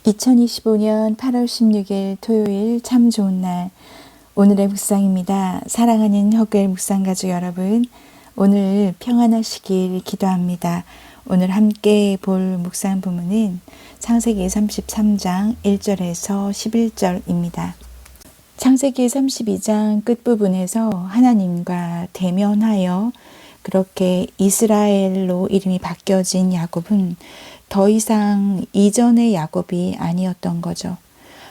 2025년 8월 16일 토요일 참 좋은 날, 오늘의 묵상입니다. 사랑하는 허글 묵상가족 여러분, 오늘 평안하시길 기도합니다. 오늘 함께 볼 묵상 부문은 창세기 33장 1절에서 11절입니다. 창세기 32장 끝부분에서 하나님과 대면하여 그렇게 이스라엘로 이름이 바뀌어진 야곱은 더 이상 이전의 야곱이 아니었던 거죠.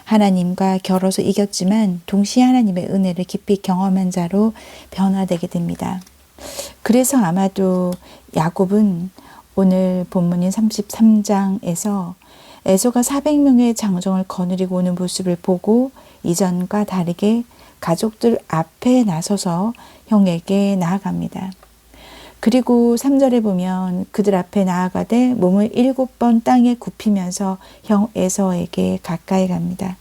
하나님과 겨뤄서 이겼지만 동시에 하나님의 은혜를 깊이 경험한 자로 변화되게 됩니다. 그래서 아마도 야곱은 오늘 본문인 33장에서 에서가 400명의 장정을 거느리고 오는 모습을 보고 이전과 다르게 가족들 앞에 나서서 형에게 나아갑니다. 그리고 3절에 보면 그들 앞에 나아가되 몸을 7번 땅에 굽히면서 형 에서에게 가까이 갑니다.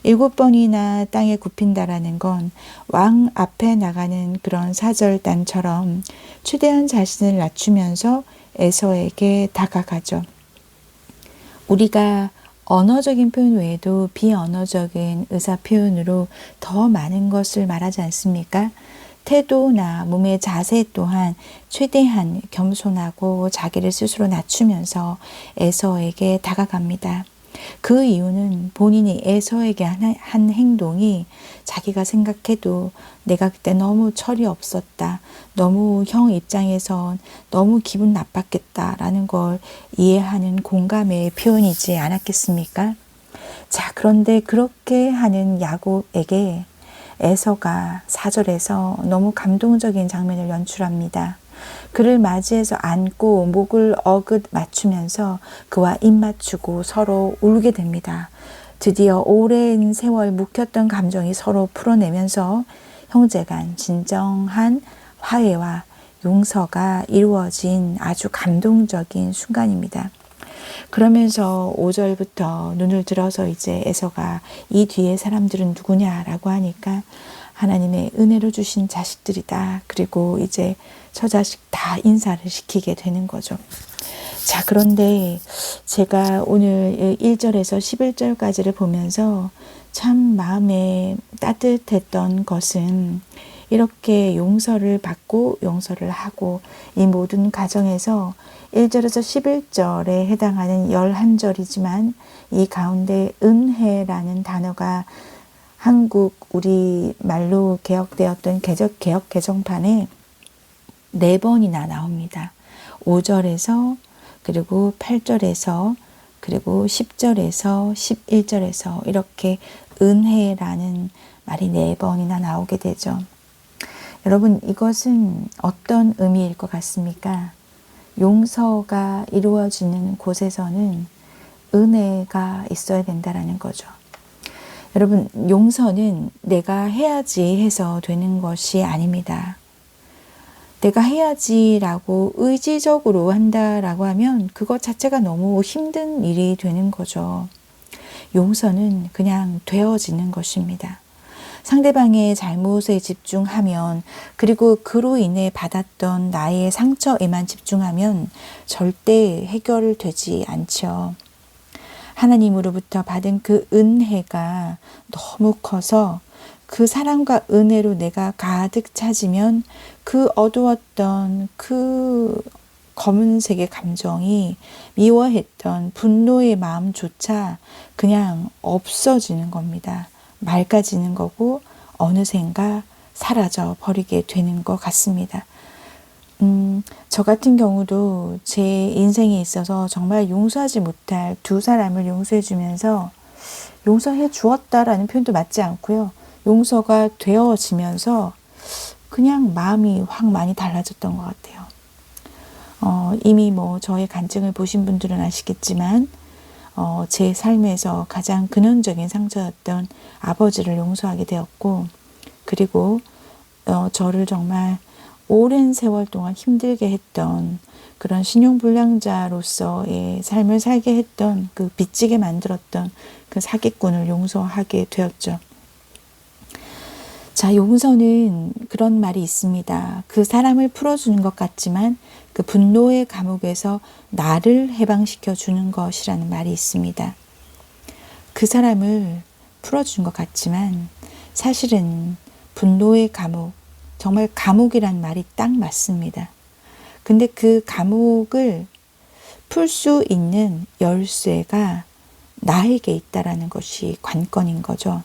7번이나 땅에 굽힌다라는 건 왕 앞에 나가는 그런 사절단처럼 최대한 자신을 낮추면서 에서에게 다가가죠. 우리가 언어적인 표현 외에도 비언어적인 의사 표현으로 더 많은 것을 말하지 않습니까? 태도나 몸의 자세 또한 최대한 겸손하고 자기를 스스로 낮추면서 에서에게 다가갑니다. 그 이유는 본인이 에서에게 한 행동이 자기가 생각해도 내가 그때 너무 철이 없었다. 너무 형 입장에선 너무 기분 나빴겠다라는 걸 이해하는 공감의 표현이지 않았겠습니까? 자, 그런데 그렇게 하는 야곱에게 에서가 4절에서 너무 감동적인 장면을 연출합니다. 그를 맞이해서 안고 목을 어긋 맞추면서 그와 입 맞추고 서로 울게 됩니다. 드디어 오랜 세월 묵혔던 감정이 서로 풀어내면서 형제간 진정한 화해와 용서가 이루어진 아주 감동적인 순간입니다. 그러면서 5절부터 눈을 들어서 이제 에서가 이 뒤에 사람들은 누구냐라고 하니까 하나님의 은혜로 주신 자식들이다. 그리고 이제 처자식 다 인사를 시키게 되는 거죠. 자, 그런데 제가 오늘 1절에서 11절까지를 보면서 참 마음에 따뜻했던 것은 이렇게 용서를 받고 용서를 하고 이 모든 과정에서 1절에서 11절에 해당하는 11절이지만 이 가운데 은혜라는 단어가 한국 우리 말로 개혁되었던 개혁 개정판에 4번이나 나옵니다. 5절에서 그리고 8절에서 그리고 10절에서 11절에서 이렇게 은혜라는 말이 4번이나 나오게 되죠. 여러분, 이것은 어떤 의미일 것 같습니까? 용서가 이루어지는 곳에서는 은혜가 있어야 된다라는 거죠. 여러분, 용서는 내가 해야지 해서 되는 것이 아닙니다. 내가 해야지라고 의지적으로 한다라고 하면 그것 자체가 너무 힘든 일이 되는 거죠. 용서는 그냥 되어지는 것입니다. 상대방의 잘못에 집중하면 그리고 그로 인해 받았던 나의 상처에만 집중하면 절대 해결되지 않죠. 하나님으로부터 받은 그 은혜가 너무 커서 그 사랑과 은혜로 내가 가득 차지면 그 어두웠던 그 검은색의 감정이 미워했던 분노의 마음조차 그냥 없어지는 겁니다. 맑아지는 거고 어느샌가 사라져 버리게 되는 것 같습니다. 저 같은 경우도 제 인생에 있어서 정말 용서하지 못할 2사람을 용서해 주면서 용서해 주었다라는 표현도 맞지 않고요. 용서가 되어지면서 그냥 마음이 확 많이 달라졌던 것 같아요. 이미 저의 간증을 보신 분들은 아시겠지만 제 삶에서 가장 근원적인 상처였던 아버지를 용서하게 되었고, 그리고 저를 정말 오랜 세월 동안 힘들게 했던 그런 신용불량자로서의 삶을 살게 했던 그 빚지게 만들었던 그 사기꾼을 용서하게 되었죠. 자, 용서는 그런 말이 있습니다. 그 사람을 풀어주는 것 같지만 그 분노의 감옥에서 나를 해방시켜 주는 것이라는 말이 있습니다. 그 사람을 풀어준 것 같지만 사실은 분노의 감옥, 정말 감옥이란 말이 딱 맞습니다. 근데 그 감옥을 풀 수 있는 열쇠가 나에게 있다라는 것이 관건인 거죠.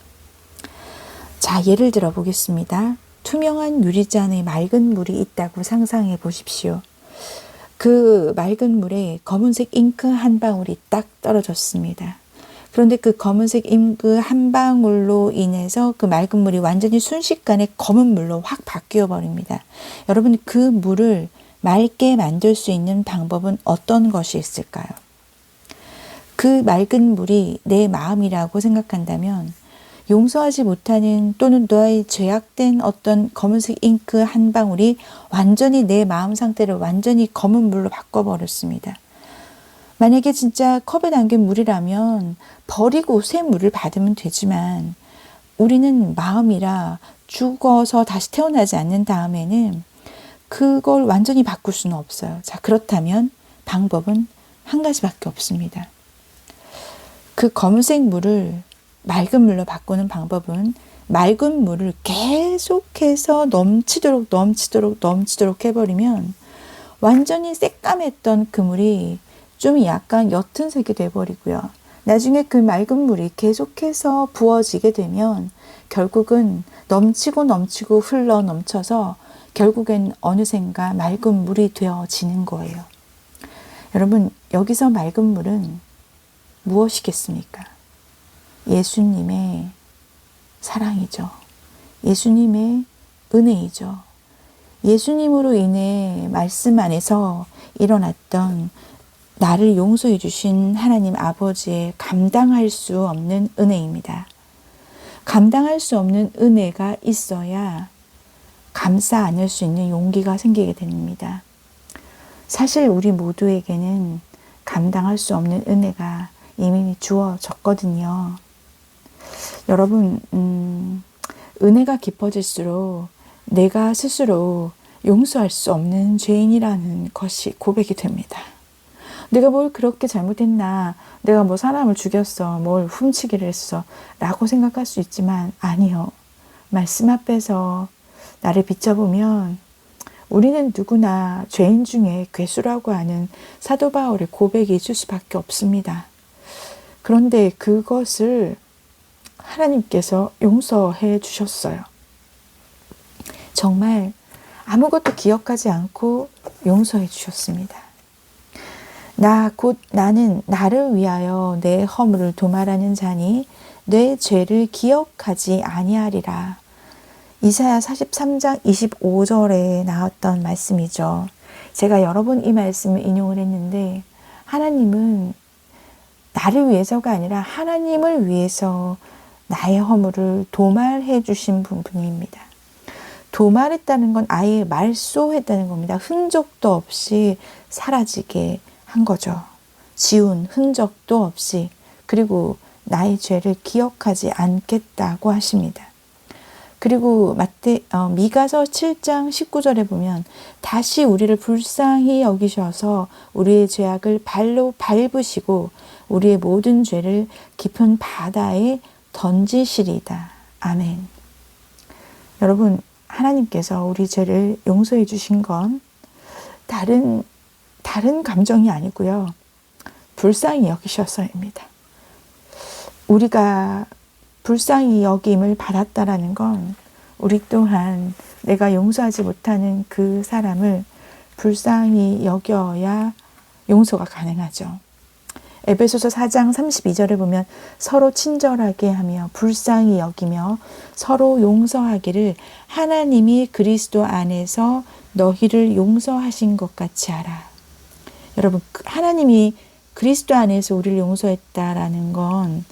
자, 예를 들어 보겠습니다. 투명한 유리잔에 맑은 물이 있다고 상상해 보십시오. 그 맑은 물에 검은색 잉크 한 방울이 딱 떨어졌습니다. 그런데 그 검은색 잉크 한 방울로 인해서 그 맑은 물이 완전히 순식간에 검은 물로 확 바뀌어 버립니다. 여러분, 그 물을 맑게 만들 수 있는 방법은 어떤 것이 있을까요? 그 맑은 물이 내 마음이라고 생각한다면 용서하지 못하는 또는 너의 죄악된 어떤 검은색 잉크 한 방울이 완전히 내 마음 상태를 완전히 검은 물로 바꿔버렸습니다. 만약에 진짜 컵에 담긴 물이라면 버리고 새 물을 받으면 되지만 우리는 마음이라 죽어서 다시 태어나지 않는 다음에는 그걸 완전히 바꿀 수는 없어요. 자, 그렇다면 방법은 한 가지밖에 없습니다. 그 검은색 물을 맑은 물로 바꾸는 방법은 맑은 물을 계속해서 넘치도록 해버리면 완전히 새까맸던 그 물이 좀 약간 옅은 색이 돼버리고요. 나중에 그 맑은 물이 계속해서 부어지게 되면 결국은 넘치고 흘러 넘쳐서 결국엔 어느샌가 맑은 물이 되어지는 거예요. 여러분, 여기서 맑은 물은 무엇이겠습니까? 예수님의 사랑이죠. 예수님의 은혜이죠. 예수님으로 인해 말씀 안에서 일어났던 나를 용서해 주신 하나님 아버지의 감당할 수 없는 은혜입니다. 감당할 수 없는 은혜가 있어야 감싸 안을 수 있는 용기가 생기게 됩니다. 사실 우리 모두에게는 감당할 수 없는 은혜가 이미 주어졌거든요. 여러분, 은혜가 깊어질수록 내가 스스로 용서할 수 없는 죄인이라는 것이 고백이 됩니다. 내가 뭘 그렇게 잘못했나, 내가 뭐 사람을 죽였어, 뭘 훔치기를 했어 라고 생각할 수 있지만 아니요. 말씀 앞에서 나를 비춰보면 우리는 누구나 죄인 중에 괴수라고 하는 사도 바울의 고백이 있을 수밖에 없습니다. 그런데 그것을 하나님께서 용서해 주셨어요. 정말 아무것도 기억하지 않고 용서해 주셨습니다. 나는 나를 위하여 내 허물을 도말하는 자니 내 죄를 기억하지 아니하리라. 이사야 43장 25절에 나왔던 말씀이죠. 제가 여러 번 이 말씀을 인용을 했는데 하나님은 나를 위해서가 아니라 하나님을 위해서 나의 허물을 도말해 주신 분입니다. 도말했다는 건 아예 말소했다는 겁니다. 흔적도 없이 사라지게 한 거죠. 지운 흔적도 없이. 그리고 나의 죄를 기억하지 않겠다고 하십니다. 그리고 미가서 7장 19절에 보면 다시 우리를 불쌍히 여기셔서 우리의 죄악을 발로 밟으시고 우리의 모든 죄를 깊은 바다에 던지시리다. 아멘. 여러분, 하나님께서 우리 죄를 용서해 주신 건 다른 감정이 아니고요. 불쌍히 여기셔서입니다. 우리가 불쌍히 여김을 받았다라는 건 우리 또한 내가 용서하지 못하는 그 사람을 불쌍히 여겨야 용서가 가능하죠. 에베소서 4장 32절에 보면 서로 친절하게 하며 불쌍히 여기며 서로 용서하기를 하나님이 그리스도 안에서 너희를 용서하신 것 같이 하라. 여러분, 하나님이 그리스도 안에서 우리를 용서했다라는 건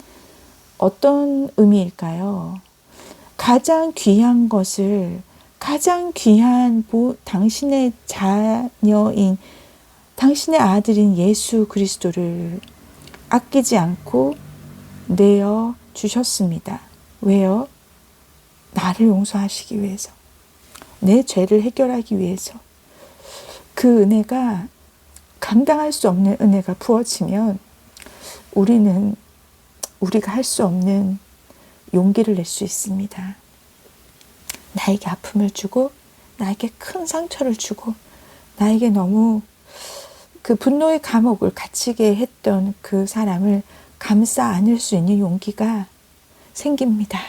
어떤 의미일까요? 가장 귀한 것을, 가장 귀한 당신의 자녀인, 당신의 아들인 예수 그리스도를 아끼지 않고 내어 주셨습니다. 왜요? 나를 용서하시기 위해서, 내 죄를 해결하기 위해서. 그 은혜가 감당할 수 없는 은혜가 부어지면 우리는 우리가 할 수 없는 용기를 낼 수 있습니다. 나에게 아픔을 주고 나에게 큰 상처를 주고 나에게 너무 그 분노의 감옥을 갇히게 했던 그 사람을 감싸 안을 수 있는 용기가 생깁니다.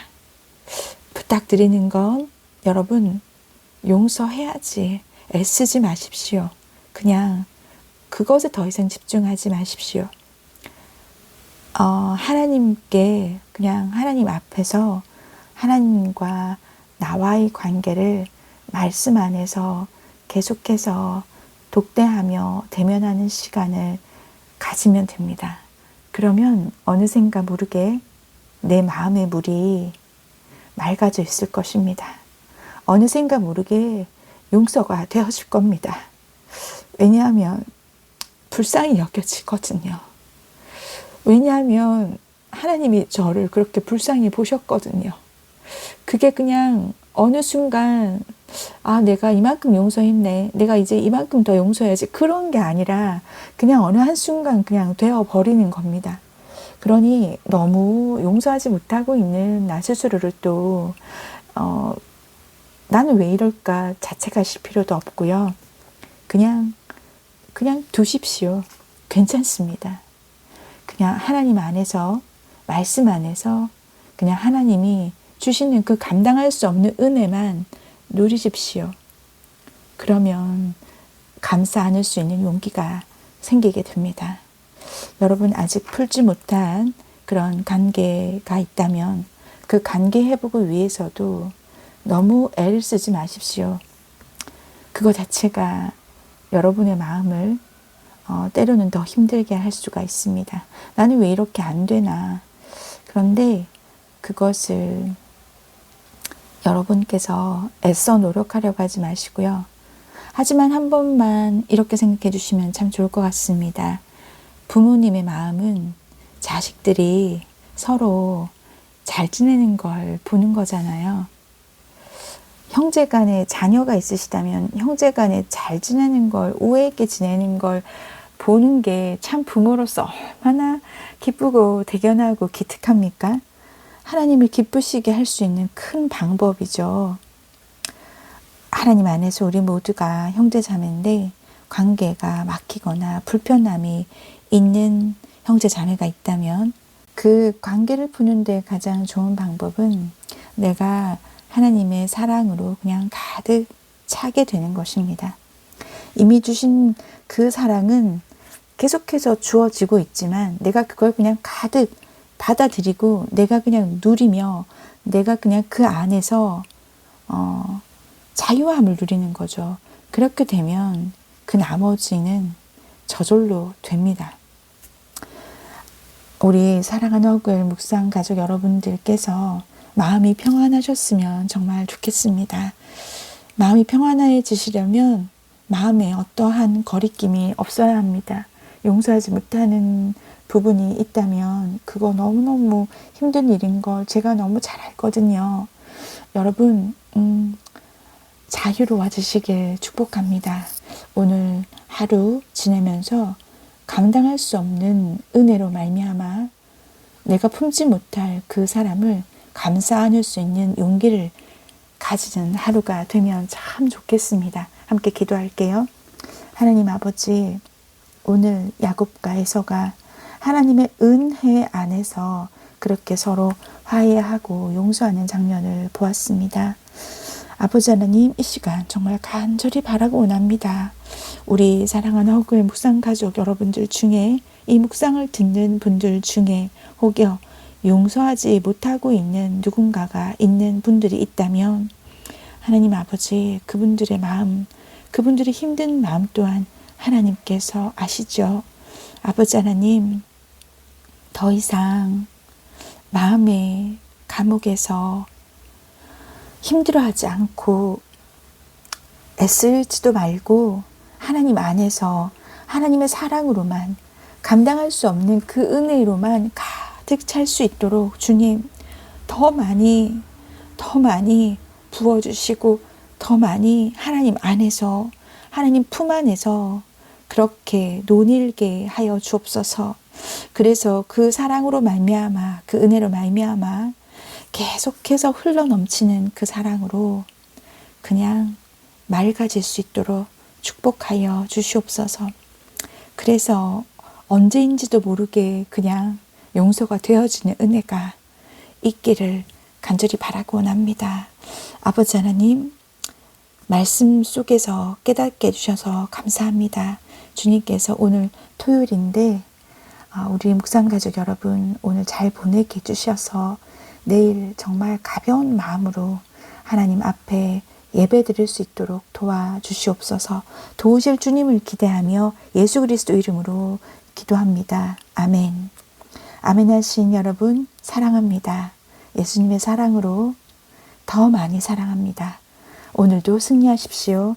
부탁드리는 건 여러분 용서해야지 애쓰지 마십시오. 그냥 그것에 더 이상 집중하지 마십시오. 하나님께 그냥 하나님 앞에서 하나님과 나와의 관계를 말씀 안에서 계속해서 독대하며 대면하는 시간을 가지면 됩니다. 그러면 어느샌가 모르게 내 마음의 물이 맑아져 있을 것입니다. 어느샌가 모르게 용서가 되어질 겁니다. 왜냐하면 불쌍히 여겨지거든요. 왜냐하면 하나님이 저를 그렇게 불쌍히 보셨거든요. 그게 그냥 어느 순간 내가 이만큼 용서했네. 내가 이제 이만큼 더 용서해야지. 그런 게 아니라 그냥 어느 한순간 그냥 되어버리는 겁니다. 그러니 너무 용서하지 못하고 있는 나 스스로를 또 나는 왜 이럴까 자책하실 필요도 없고요. 그냥 두십시오. 괜찮습니다. 그냥 하나님 안에서 말씀 안에서 그냥 하나님이 주시는 그 감당할 수 없는 은혜만 누리십시오. 그러면 감싸 안을 수 있는 용기가 생기게 됩니다. 여러분 아직 풀지 못한 그런 관계가 있다면 그 관계 회복을 위해서도 너무 애를 쓰지 마십시오. 그거 자체가 여러분의 마음을 때로는 더 힘들게 할 수가 있습니다. 나는 왜 이렇게 안 되나. 그런데 그것을 여러분께서 애써 노력하려고 하지 마시고요. 하지만 한 번만 이렇게 생각해 주시면 참 좋을 것 같습니다. 부모님의 마음은 자식들이 서로 잘 지내는 걸 보는 거잖아요. 형제간에 자녀가 있으시다면 형제간에 잘 지내는 걸, 오해 있게 지내는 걸 보는 게 참 부모로서 얼마나 기쁘고 대견하고 기특합니까? 하나님을 기쁘시게 할 수 있는 큰 방법이죠. 하나님 안에서 우리 모두가 형제자매인데 관계가 막히거나 불편함이 있는 형제자매가 있다면 그 관계를 푸는데 가장 좋은 방법은 내가 하나님의 사랑으로 그냥 가득 차게 되는 것입니다. 이미 주신 그 사랑은 계속해서 주어지고 있지만 내가 그걸 그냥 가득 받아들이고 내가 그냥 누리며 내가 그냥 그 안에서 자유함을 누리는 거죠. 그렇게 되면 그 나머지는 저절로 됩니다. 우리 사랑하는 허구엘 묵상 가족 여러분들께서 마음이 평안하셨으면 정말 좋겠습니다. 마음이 평안해지시려면 마음에 어떠한 거리낌이 없어야 합니다. 용서하지 못하는 부분이 있다면 그거 너무너무 힘든 일인 걸 제가 너무 잘 알거든요. 여러분 자유로워지시길 축복합니다. 오늘 하루 지내면서 감당할 수 없는 은혜로 말미암아 내가 품지 못할 그 사람을 감싸 안을 수 있는 용기를 가지는 하루가 되면 참 좋겠습니다. 함께 기도할게요. 하나님 아버지, 오늘 야곱과 에서가 하나님의 은혜 안에서 그렇게 서로 화해하고 용서하는 장면을 보았습니다. 아버지 하나님, 이 시간 정말 간절히 바라고 원합니다. 우리 사랑하는 허구의 묵상가족 여러분들 중에 이 묵상을 듣는 분들 중에 혹여 용서하지 못하고 있는 누군가가 있는 분들이 있다면 하나님 아버지, 그분들의 마음, 그분들의 힘든 마음 또한 하나님께서 아시죠. 아버지 하나님, 더 이상 마음의 감옥에서 힘들어하지 않고 애쓰지도 말고 하나님 안에서 하나님의 사랑으로만 감당할 수 없는 그 은혜로만 가득 찰 수 있도록 주님 더 많이 부어주시고 더 많이 하나님 안에서 하나님 품 안에서 그렇게 논일게 하여 주옵소서. 그래서 그 사랑으로 말미암아, 그 은혜로 말미암아 계속해서 흘러넘치는 그 사랑으로 그냥 맑아질 수 있도록 축복하여 주시옵소서. 그래서 언제인지도 모르게 그냥 용서가 되어지는 은혜가 있기를 간절히 바라고 원합니다. 아버지 하나님, 말씀 속에서 깨닫게 해주셔서 감사합니다. 주님께서 오늘 토요일인데 우리 묵상가족 여러분 오늘 잘 보내게 해주셔서 내일 정말 가벼운 마음으로 하나님 앞에 예배 드릴 수 있도록 도와주시옵소서. 도우실 주님을 기대하며 예수 그리스도 이름으로 기도합니다. 아멘. 아멘 하신 여러분 사랑합니다. 예수님의 사랑으로 더 많이 사랑합니다. 오늘도 승리하십시오.